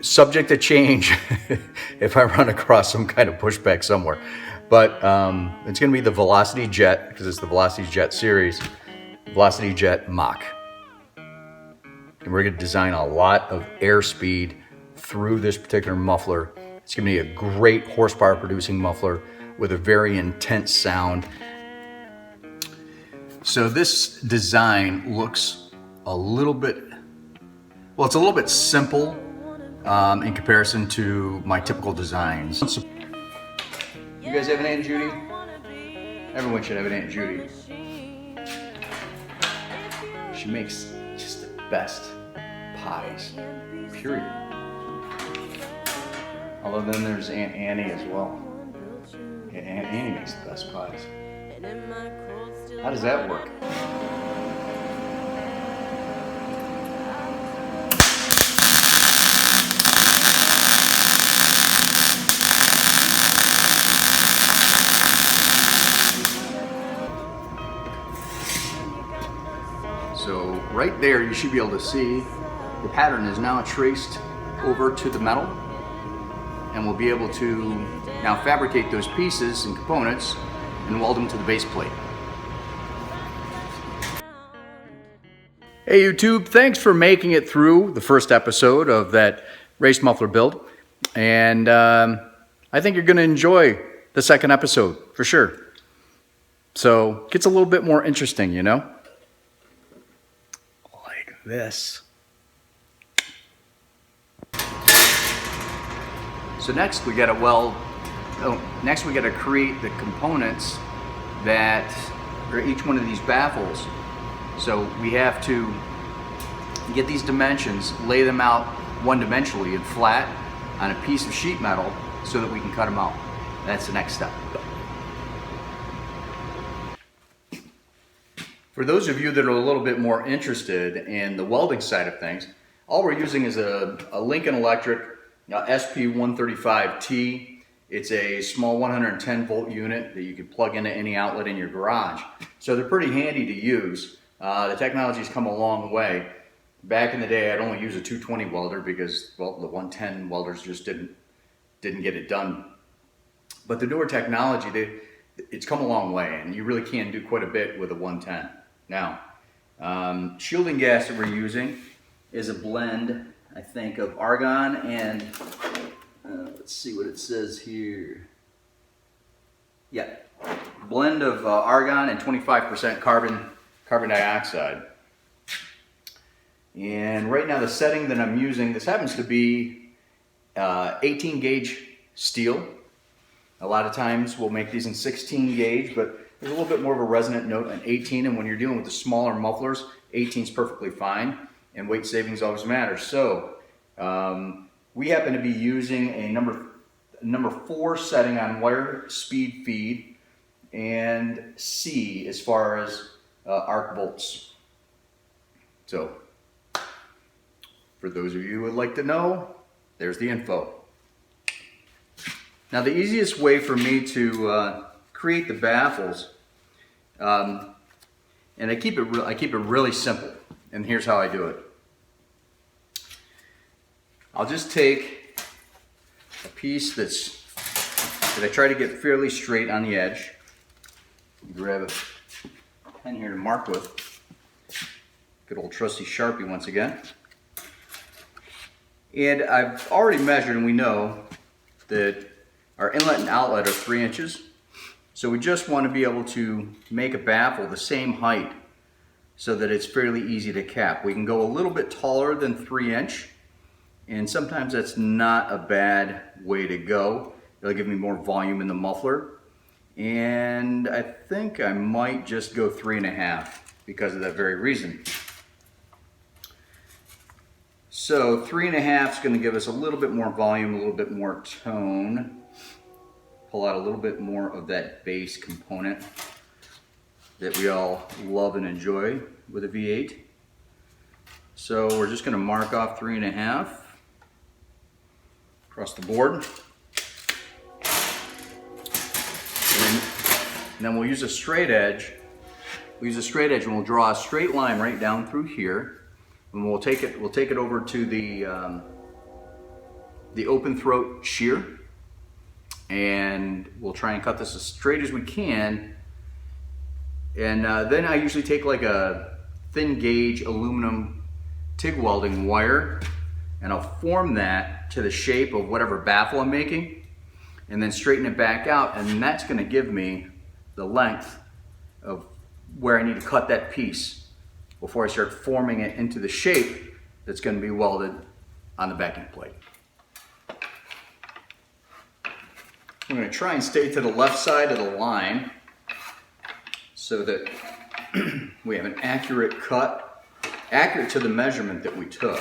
subject to change if I run across some kind of pushback somewhere. But it's going to be the Velocity Jet, because it's the Velocity Jet series, Velocity Jet MACH. And we're going to design a lot of airspeed through this particular muffler. It's going to be a great horsepower producing muffler with a very intense sound. So this design looks a little bit, well, it's a little bit simple in comparison to my typical designs. You guys have an Aunt Judy? Everyone should have an Aunt Judy. She makes just the best pies, period. Although then there's Aunt Annie as well. Yeah, Aunt Annie makes the best pies. How does that work? So right there, you should be able to see the pattern is now traced over to the metal, and we'll be able to now fabricate those pieces and components and weld them to the base plate. Hey YouTube, thanks for making it through the first episode of that race muffler build, and I think you're going to enjoy the second episode for sure. So it gets a little bit more interesting, you know? Like this. So next we got to next we got to create the components that are each one of these baffles. So we have to get these dimensions, lay them out one-dimensionally and flat on a piece of sheet metal so that we can cut them out. That's the next step. For those of you that are a little bit more interested in the welding side of things, all we're using is a Lincoln Electric SP135T. It's a small 110 volt unit that you can plug into any outlet in your garage. So they're pretty handy to use. The technology's come a long way. Back in the day, I'd only use a 220 welder because, well, the 110 welders just didn't get it done. But the newer technology, it's come a long way, and you really can do quite a bit with a 110. Now, shielding gas that we're using is a blend, I think, of argon and, let's see what it says here. Yeah, blend of argon and 25% carbon dioxide. And right now the setting that I'm using, this happens to be 18 gauge steel. A lot of times we'll make these in 16 gauge, but there's a little bit more of a resonant note in 18, and when you're dealing with the smaller mufflers, 18 is perfectly fine, and weight savings always matters. So we happen to be using a number 4 setting on wire speed feed and C as far as arc bolts. So for those of you who would like to know, there's the info. Now the easiest way for me to create the baffles, and I keep it really simple, and here's how I do it. I'll just take a piece that I try to get fairly straight on the edge. Grab a pen here to mark with. Good old trusty Sharpie once again. And I've already measured, and we know that our inlet and outlet are 3 inches. So we just want to be able to make a baffle the same height so that it's fairly easy to cap. We can go a little bit taller than 3 inch, and sometimes that's not a bad way to go. It'll give me more volume in the muffler. And I think I might just go 3.5 because of that very reason. So 3.5 is going to give us a little bit more volume, a little bit more tone. Pull out a little bit more of that bass component that we all love and enjoy with a V8. So we're just going to mark off 3.5 across the board. And then we'll use a straight edge. We'll use a straight edge and we'll draw a straight line right down through here. And we'll take it over to the the open throat shear, and we'll try and cut this as straight as we can. And then I usually take like a thin gauge aluminum TIG welding wire, and I'll form that to the shape of whatever baffle I'm making, and then straighten it back out, and that's going to give me the length of where I need to cut that piece before I start forming it into the shape that's going to be welded on the backing plate. I'm going to try and stay to the left side of the line so that we have an accurate cut, accurate to the measurement that we took.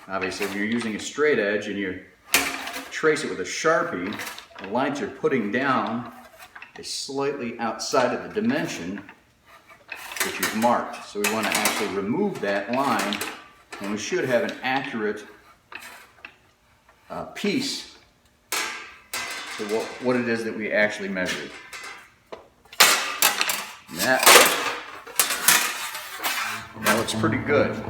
Obviously, when you're using a straight edge and you trace it with a Sharpie, the lines you're putting down is slightly outside of the dimension that you've marked. So we want to actually remove that line, and we should have an accurate piece to what it is that we actually measured. And that looks pretty good.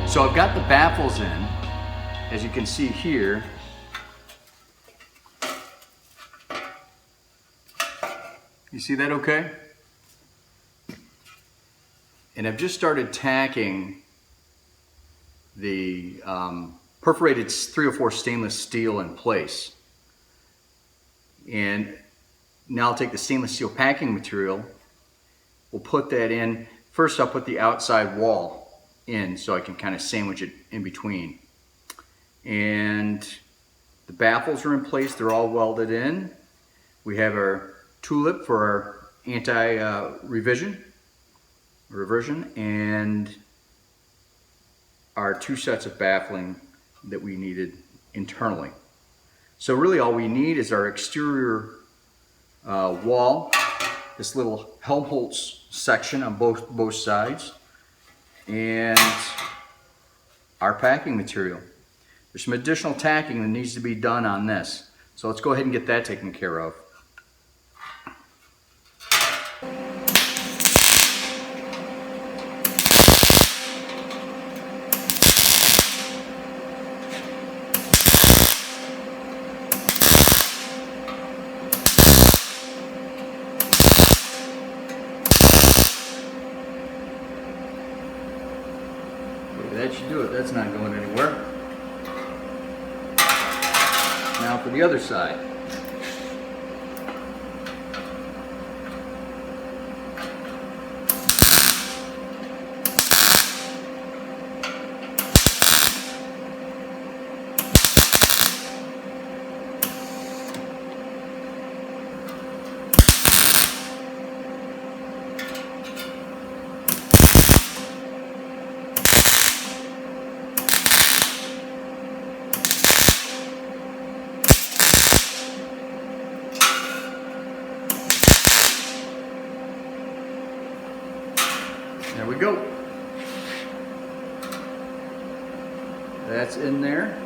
So I've got the baffles in, as you can see here. You see that okay? And I've just started tacking the perforated 304 stainless steel in place. And now I'll take the stainless steel packing material, we'll put that in. First I'll put the outside wall in so I can kind of sandwich it in between. And the baffles are in place, they're all welded in. We have our tulip for our anti-reversion, and our 2 sets of baffling that we needed internally. So really all we need is our exterior wall, this little Helmholtz section on both sides, and our packing material. There's some additional tacking that needs to be done on this. So let's go ahead and get that taken care of. That should do it. That's not going anywhere. Now for the other side. we go. That's in there.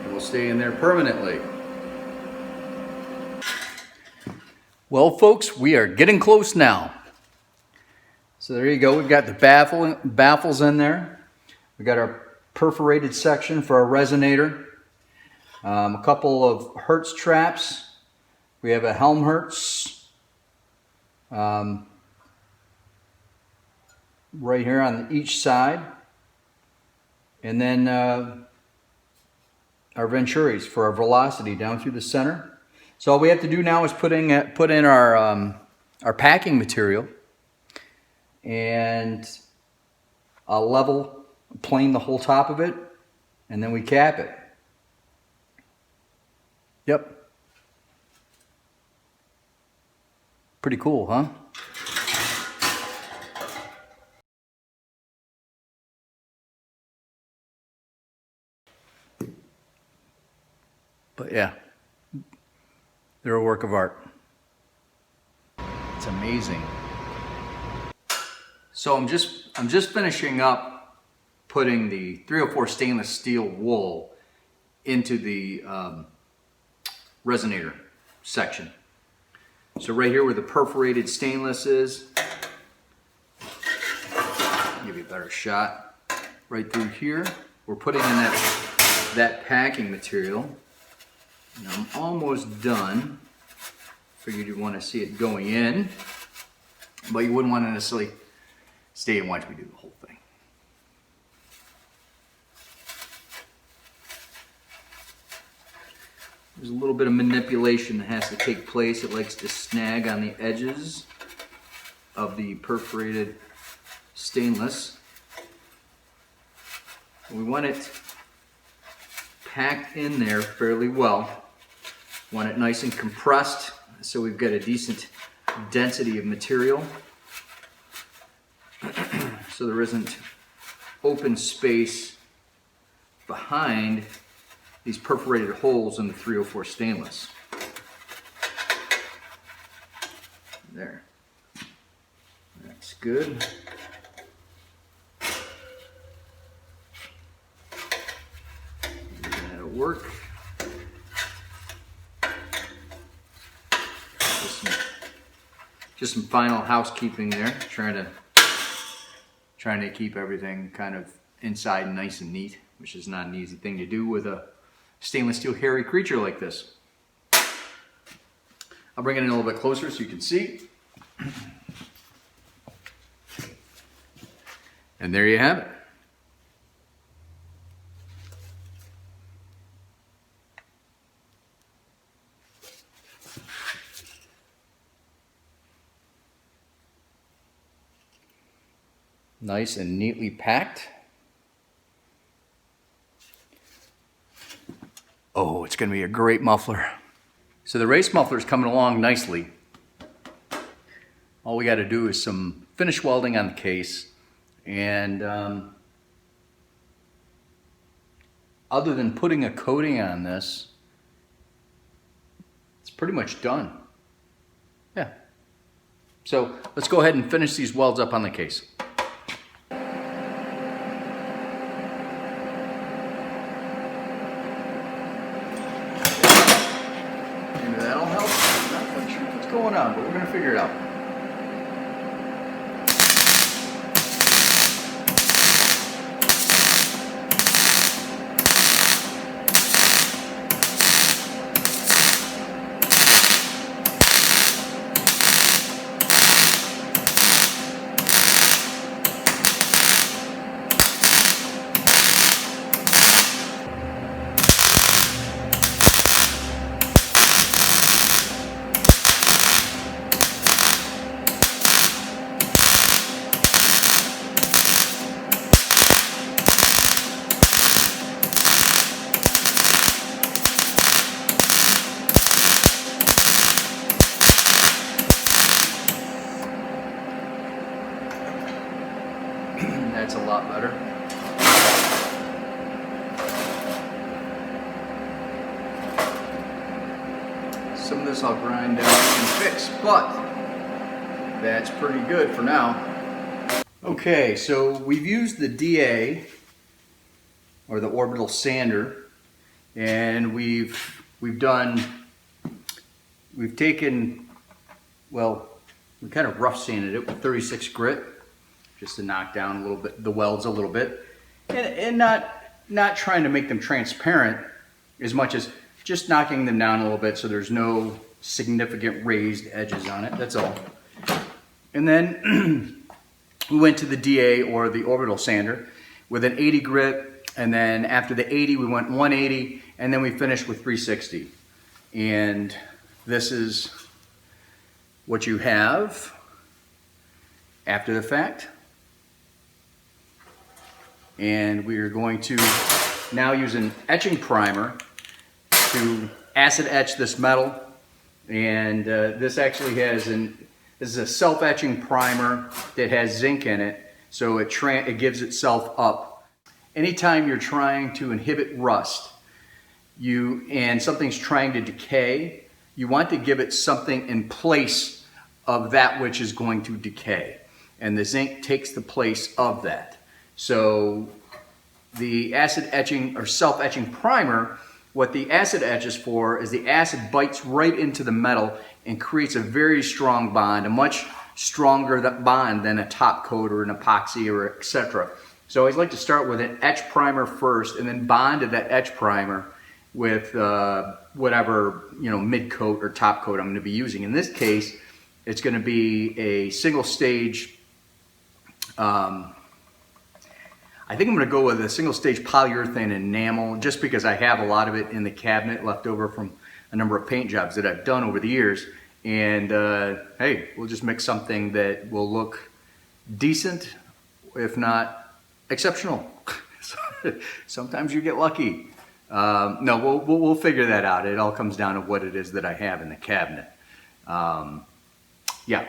It will stay in there permanently. Well, folks, we are getting close now. So there you go. We've got the baffles in there. We've got our perforated section for our resonator. A couple of Hertz traps. We have a Helmholtz right here on each side. And then our Venturis for our velocity down through the center. So all we have to do now is put in our packing material and level plane the whole top of it, and then we cap it. Yep. Pretty cool, huh? But yeah, they're a work of art. It's amazing. So I'm just finishing up putting the 304 stainless steel wool into the resonator section. So right here where the perforated stainless is, give you a better shot. Right through here, we're putting in that packing material. And I'm almost done. Figured you'd want to see it going in, but you wouldn't want to necessarily stay and watch me do the whole thing. There's a little bit of manipulation that has to take place. It likes to snag on the edges of the perforated stainless. We want it packed in there fairly well. Want it nice and compressed so we've got a decent density of material. So there isn't open space behind these perforated holes in the 304 stainless. There. That's good. That'll work. Just some final housekeeping there, trying to keep everything kind of inside nice and neat, which is not an easy thing to do with a stainless steel hairy creature like this. I'll bring it in a little bit closer so you can see. And there you have it. Nice and neatly packed. Oh, it's going to be a great muffler. So the race muffler is coming along nicely. All we got to do is some finish welding on the case, and other than putting a coating on this, it's pretty much done. Yeah. So let's go ahead and finish these welds up on the case. Going on, but we're going to figure it out. That's a lot better. Some of this I'll grind down and fix, but that's pretty good for now. Okay, so we've used the DA, or the orbital sander, and we've taken, well, we kind of rough sanded it with 36 grit, just to knock down a little bit, the welds a little bit, and not trying to make them transparent as much as just knocking them down a little bit so there's no significant raised edges on it, that's all. And then we went to the DA, or the orbital sander, with an 80 grit, and then after the 80 we went 180, and then we finished with 360. And this is what you have after the fact. And we are going to now use an etching primer to acid etch this metal. And this actually has this is a self-etching primer that has zinc in it, so it gives itself up. Anytime you're trying to inhibit rust, and something's trying to decay, you want to give it something in place of that which is going to decay. And the zinc takes the place of that. So the acid etching or self-etching primer, what the acid etch is for is the acid bites right into the metal and creates a very strong bond, a much stronger bond than a top coat or an epoxy or etc. So I always like to start with an etch primer first and then bond to that etch primer with whatever, mid coat or top coat I'm going to be using. In this case, it's going to be a single stage, I think I'm going to go with a single stage polyurethane enamel, just because I have a lot of it in the cabinet left over from a number of paint jobs that I've done over the years. And hey, we'll just mix something that will look decent, if not exceptional. Sometimes you get lucky. No, we'll figure that out. It all comes down to what it is that I have in the cabinet. Yeah.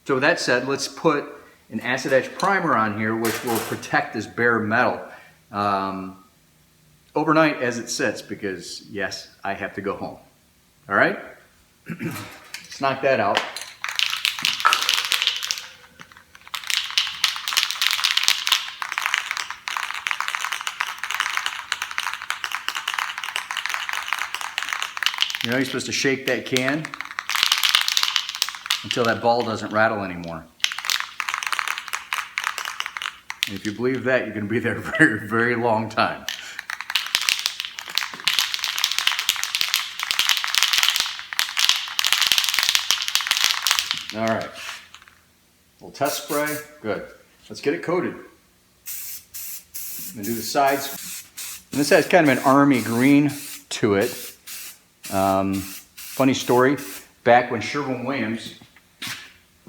So with that said, let's put an acid etch primer on here, which will protect this bare metal overnight as it sits, because yes, I have to go home. All right, let's knock that out. You're supposed to shake that can until that ball doesn't rattle anymore. And if you believe that, you're going to be there a very, very long time. All right. A little test spray. Good. Let's get it coated. I'm going to do the sides. And this has kind of an army green to it. Funny story. Back when Sherwin-Williams,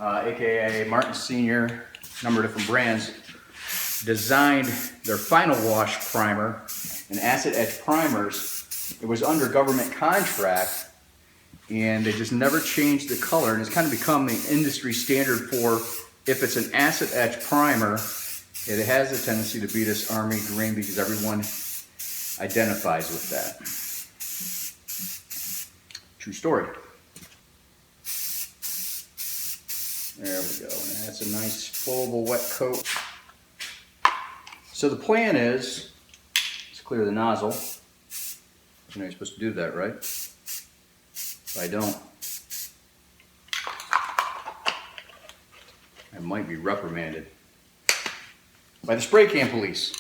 aka Martin Sr., a number of different brands, designed their final wash primer and acid etch primers, it was under government contract, and they just never changed the color, and it's kind of become the industry standard for, if it's an acid etch primer, it has a tendency to be this army green because everyone identifies with that. True story. There we go, and that's a nice flowable wet coat. So the plan is, let's clear the nozzle. You're supposed to do that, right? If I don't, I might be reprimanded by the spray can police.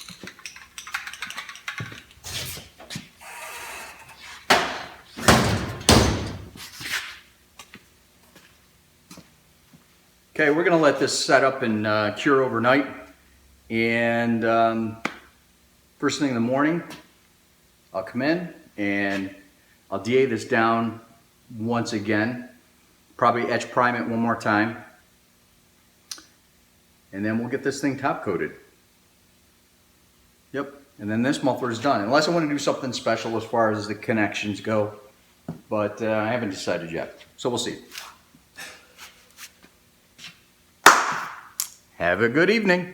Okay, we're going to let this set up and cure overnight. And first thing in the morning, I'll come in and I'll DA this down once again. Probably etch prime it one more time. And then we'll get this thing top coated. Yep, and then this muffler is done. Unless I want to do something special as far as the connections go. But I haven't decided yet. So we'll see. Have a good evening.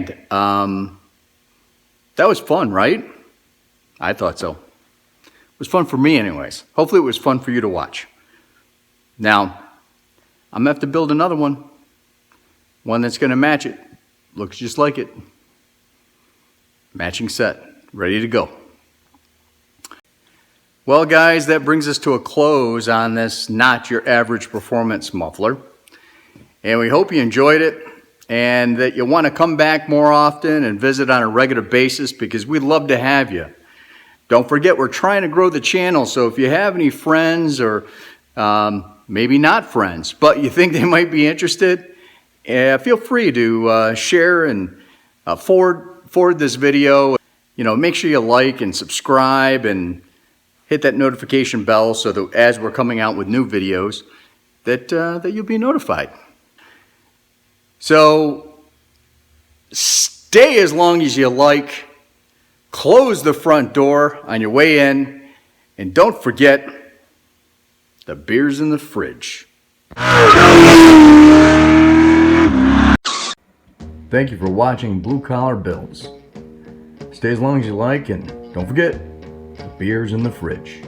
That was fun, right? I thought so. It was fun for me anyways. Hopefully it was fun for you to watch. Now, I'm gonna have to build another one. One that's gonna match it. Looks just like it. Matching set, ready to go. Well guys, that brings us to a close on this Not Your Average Performance muffler. And we hope you enjoyed it and that you want to come back more often and visit on a regular basis because we'd love to have you. Don't forget, we're trying to grow the channel, so if you have any friends or maybe not friends, but you think they might be interested, feel free to share and forward this video. You know, make sure you like and subscribe and hit that notification bell so that as we're coming out with new videos, that you'll be notified. So stay as long as you like, close the front door on your way in, and don't forget, the beer's in the fridge. Thank you for watching Blue Collar Builds. Stay as long as you like, and don't forget, the beer's in the fridge.